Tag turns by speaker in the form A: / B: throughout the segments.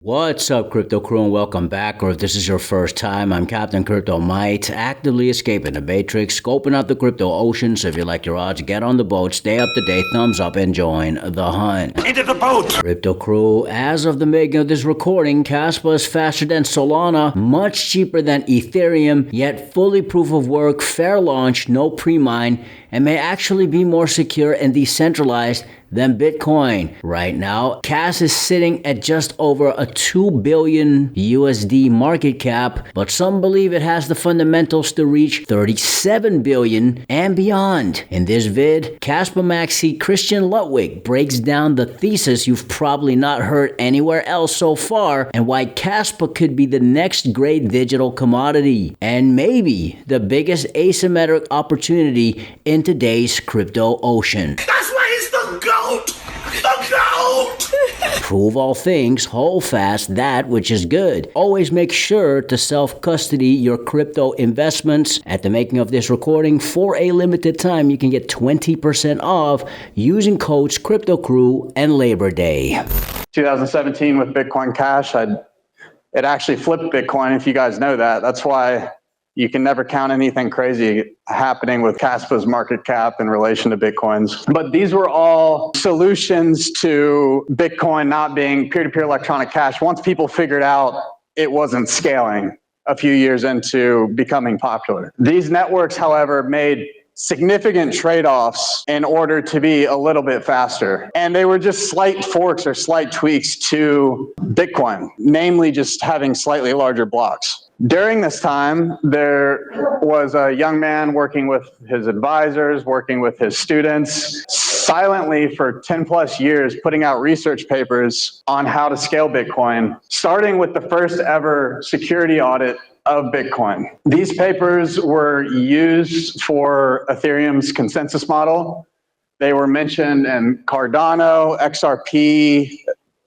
A: What's up, Crypto Crew, and welcome back. Or if this is your first time, I'm Captain Crypto Mite, actively escaping the Matrix, scoping out the crypto ocean. So if you like your odds, get on the boat, stay up to date, thumbs up, and join the hunt.
B: Into the boat!
A: Crypto Crew, as of the making of this recording, Kaspa is faster than Solana, much cheaper than Ethereum, yet fully proof of work, fair launch, no pre-mine, and may actually be more secure and decentralized than Bitcoin. Right now, Kas is sitting at just over a 2 billion USD market cap, but some believe it has the fundamentals to reach 37 billion and beyond. In this vid, Kaspa maxi Christian Ludwig breaks down the thesis you've probably not heard anywhere else so far, and why Kaspa could be the next great digital commodity, and maybe the biggest asymmetric opportunity in today's crypto ocean.
B: That's why he's the GOAT! The GOAT!
A: Prove all things, hold fast that which is good. Always make sure to self-custody your crypto investments. At the making of this recording, for a limited time, you can get 20% off using codes Crypto Crew and Labor Day.
C: 2017 with Bitcoin Cash, it actually flipped Bitcoin, if you guys know that. That's why you can never count anything crazy happening with Kaspa's market cap in relation to Bitcoin's. But these were all solutions to Bitcoin not being peer-to-peer electronic cash once people figured out it wasn't scaling a few years into becoming popular. These networks, however, made significant trade-offs in order to be a little bit faster. And they were just slight forks or slight tweaks to Bitcoin, namely just having slightly larger blocks. During this time, there was a young man working with his advisors, working with his students, silently for 10 plus years, putting out research papers on how to scale Bitcoin, starting with the first ever security audit of Bitcoin. These papers were used for Ethereum's consensus model. They were mentioned in Cardano, XRP.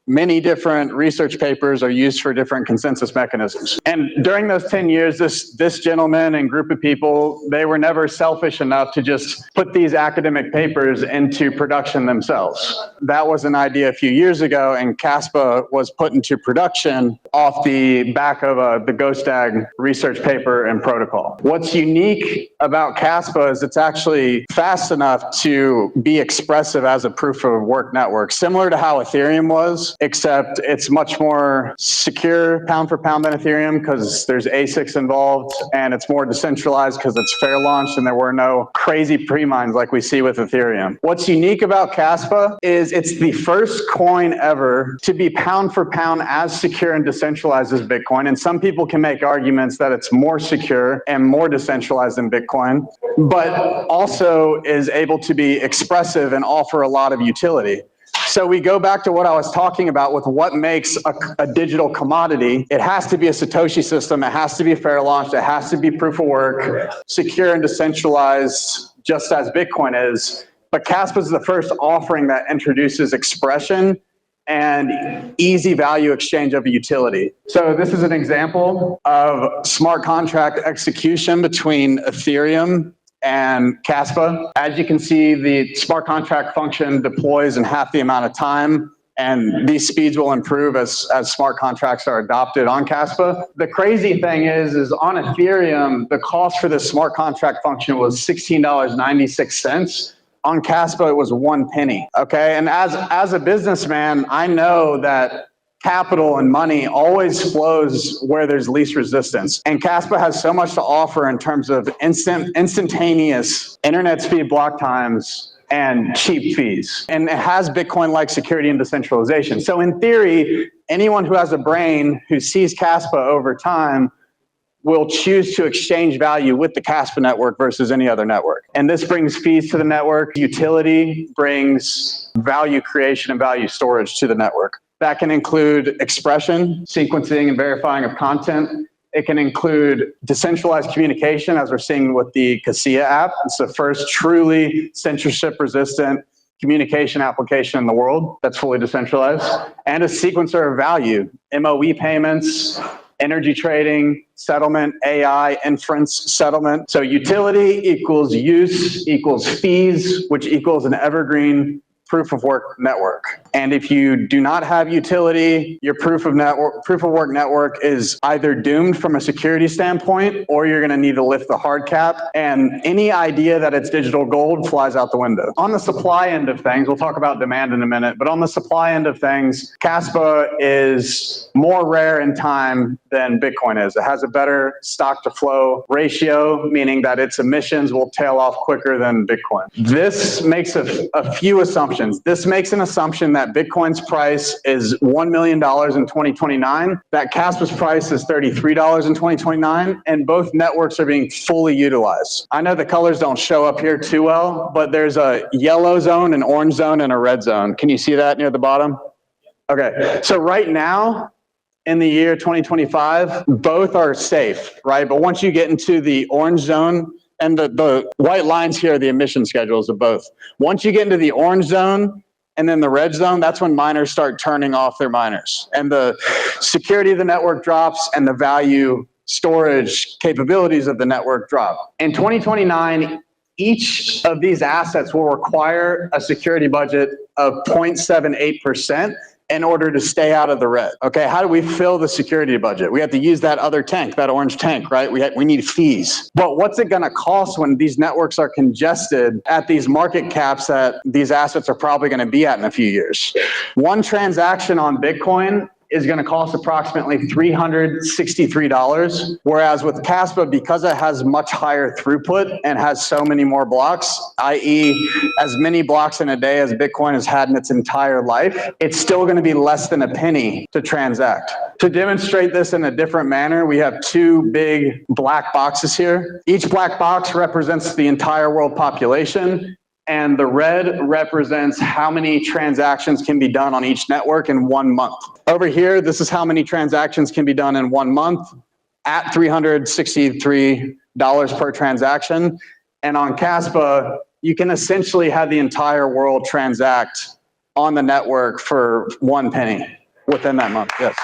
C: Many different research papers are used for different consensus mechanisms. And during those 10 years, this gentleman and group of people, they were never selfish enough to just put these academic papers into production themselves. That was an idea a few years ago, and Kaspa was put into production off the back of the GhostDAG research paper and protocol. What's unique about Kaspa is it's actually fast enough to be expressive as a proof of work network, similar to how Ethereum was, except it's much more secure pound for pound than Ethereum because there's ASICs involved, and it's more decentralized because it's fair launched and there were no crazy pre-mines like we see with Ethereum. What's unique about Kaspa is it's the first coin ever to be pound for pound as secure and decentralized as Bitcoin. And some people can make arguments that it's more secure and more decentralized than Bitcoin, but also is able to be expressive and offer a lot of utility. So we go back to what I was talking about with what makes a digital commodity. It has to be a Satoshi system. It has to be fair launched. It has to be proof of work, secure and decentralized, just as Bitcoin is. But Kaspa is the first offering that introduces expression and easy value exchange of utility. So this is an example of smart contract execution between Ethereum and Kaspa. As you can see, the smart contract function deploys in half the amount of time, and these speeds will improve as smart contracts are adopted on Kaspa. The crazy thing is on Ethereum, the cost for this smart contract function was $16.96. On Kaspa, it was 1 penny, okay? And as a businessman, I know that capital and money always flows where there's least resistance. And Kaspa has so much to offer in terms of instantaneous internet speed block times and cheap fees. And it has Bitcoin-like security and decentralization. So in theory, anyone who has a brain who sees Kaspa over time will choose to exchange value with the Kaspa network versus any other network. And this brings fees to the network. Utility brings value creation and value storage to the network. That can include expression, sequencing, and verifying of content. It can include decentralized communication, as we're seeing with the Kaspa app. It's the first truly censorship-resistant communication application in the world that's fully decentralized. And a sequencer of value, MOE payments, energy trading, settlement, AI, inference, settlement. So utility equals use equals fees, which equals an evergreen proof of work network. And if you do not have utility, your proof of work network is either doomed from a security standpoint, or you're going to need to lift the hard cap, and any idea that it's digital gold flies out the window. On the supply end of things, we'll talk about demand in a minute, but on the supply end of things, Kaspa is more rare in time than Bitcoin is. It has a better stock to flow ratio, meaning that its emissions will tail off quicker than Bitcoin. This makes a few assumptions. This makes an assumption that Bitcoin's price is $1 million in 2029, that Kaspa's price is $33 in 2029, and both networks are being fully utilized. I know the colors don't show up here too well, but there's a yellow zone, an orange zone, and a red zone. Can you see that near the bottom? Okay, so right now, in the year 2025, both are safe, right? But once you get into the orange zone, and the white lines here are the emission schedules of both. Once you get into the orange zone and then the red zone, that's when miners start turning off their miners. And the security of the network drops and the value storage capabilities of the network drop. In 2029, each of these assets will require a security budget of 0.78% in order to stay out of the red. Okay, how do we fill the security budget? We have to use that other tank, that orange tank, right? We need fees. But what's it gonna cost when these networks are congested at these market caps that these assets are probably gonna be at in a few years? One transaction on Bitcoin is going to cost approximately $363, whereas with Kaspa, because it has much higher throughput and has so many more blocks, i.e. as many blocks in a day as Bitcoin has had in its entire life, it's still going to be less than a penny to transact. To demonstrate this in a different manner, we have two big black boxes here. Each black box represents the entire world population, and the red represents how many transactions can be done on each network in 1 month. Over here, this is how many transactions can be done in 1 month at $363 per transaction. And on Kaspa, you can essentially have the entire world transact on the network for 1 penny within that month, yes.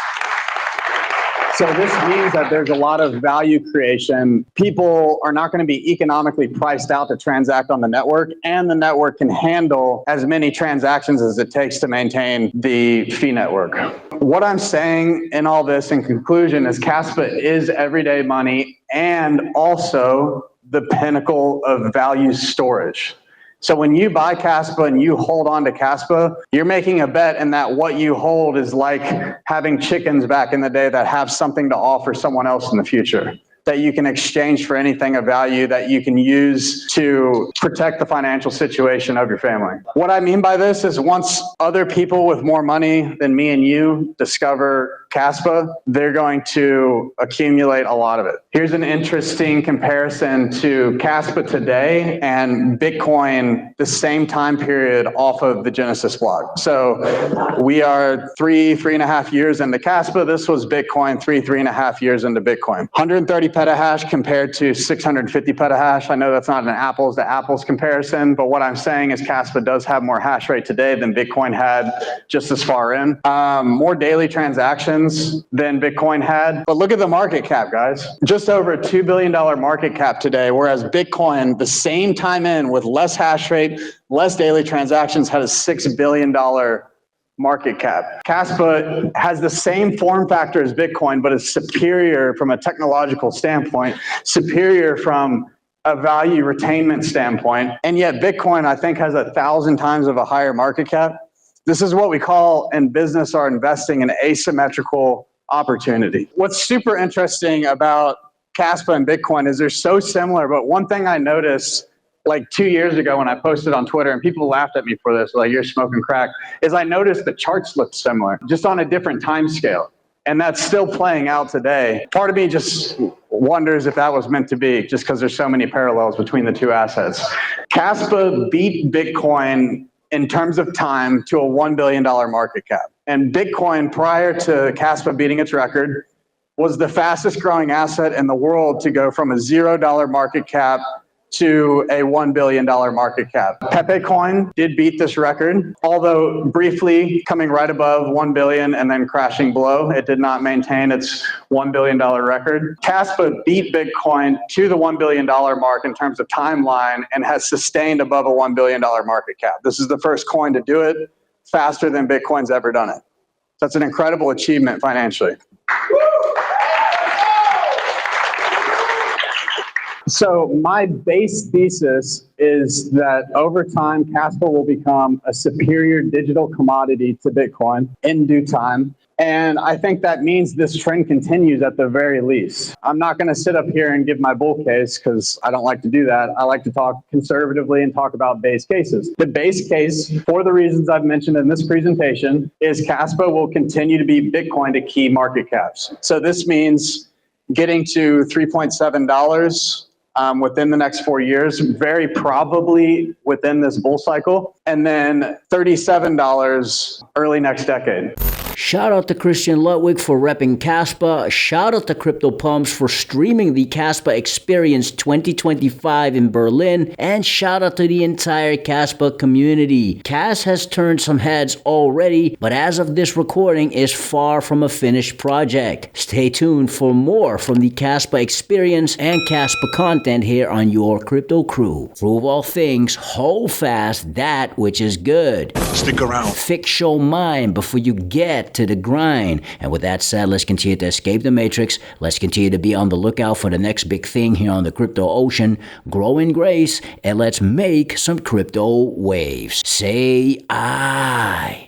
C: So this means that there's a lot of value creation. People are not going to be economically priced out to transact on the network, and the network can handle as many transactions as it takes to maintain the fee network. What I'm saying in all this in conclusion is Kaspa is everyday money and also the pinnacle of value storage. So when you buy Kaspa and you hold on to Kaspa, you're making a bet in that what you hold is like having chickens back in the day that have something to offer someone else in the future, that you can exchange for anything of value that you can use to protect the financial situation of your family. What I mean by this is once other people with more money than me and you discover Kaspa, they're going to accumulate a lot of it. Here's an interesting comparison to Kaspa today and Bitcoin the same time period off of the Genesis block. So we are 3.5 years into Kaspa. This was Bitcoin 3.5 years into Bitcoin. 130 petahash compared to 650 petahash. I know that's not an apples to apples comparison, but what I'm saying is Kaspa does have more hash rate today than Bitcoin had just this far in. More daily transactions than Bitcoin had. But look at the market cap, guys. Just over a $2 billion market cap today, whereas Bitcoin, the same time in with less hash rate, less daily transactions, had a $6 billion market cap. Kaspa has the same form factor as Bitcoin, but is superior from a technological standpoint, superior from a value retainment standpoint. And yet Bitcoin, I think, has 1,000 times of a higher market cap. This is what we call in business or investing an asymmetrical opportunity. What's super interesting about Kaspa and Bitcoin is they're so similar, but one thing I noticed like 2 years ago when I posted on Twitter, and people laughed at me for this, like, you're smoking crack, is I noticed the charts looked similar, just on a different time scale. And that's still playing out today. Part of me just wonders if that was meant to be, just because there's so many parallels between the two assets. Kaspa beat Bitcoin in terms of time to a $1 billion market cap. And Bitcoin, prior to Kaspa beating its record, was the fastest growing asset in the world to go from a $0 market cap to a $1 billion market cap. Pepe Coin did beat this record, although briefly coming right above 1 billion and then crashing below. It did not maintain its $1 billion record. Kaspa beat Bitcoin to the $1 billion mark in terms of timeline and has sustained above a $1 billion market cap. This is the first coin to do it faster than Bitcoin's ever done it. That's an incredible achievement financially. So my base thesis is that over time, Kaspa will become a superior digital commodity to Bitcoin in due time. And I think that means this trend continues at the very least. I'm not going to sit up here and give my bull case because I don't like to do that. I like to talk conservatively and talk about base cases. The base case, for the reasons I've mentioned in this presentation, is Kaspa will continue to be Bitcoin to key market caps. So this means getting to $3.7 within the next 4 years, very probably within this bull cycle, and then $37 early next decade.
A: Shout out to Christian Ludwig for repping Kaspa. Shout out to Crypto Pumps for streaming the Kaspa Experience 2025 in Berlin. And shout out to the entire Kaspa community. Kas has turned some heads already, but as of this recording is far from a finished project. Stay tuned for more from the Kaspa Experience and Kaspa content here on your Crypto Crew. Prove all things, hold fast that which is good.
B: Stick around.
A: Fix your mind before you get to the grind. And with that said, let's continue to escape the matrix. Let's continue to be on the lookout for the next big thing here on the crypto ocean. Grow in grace, and let's make some crypto waves. Say I.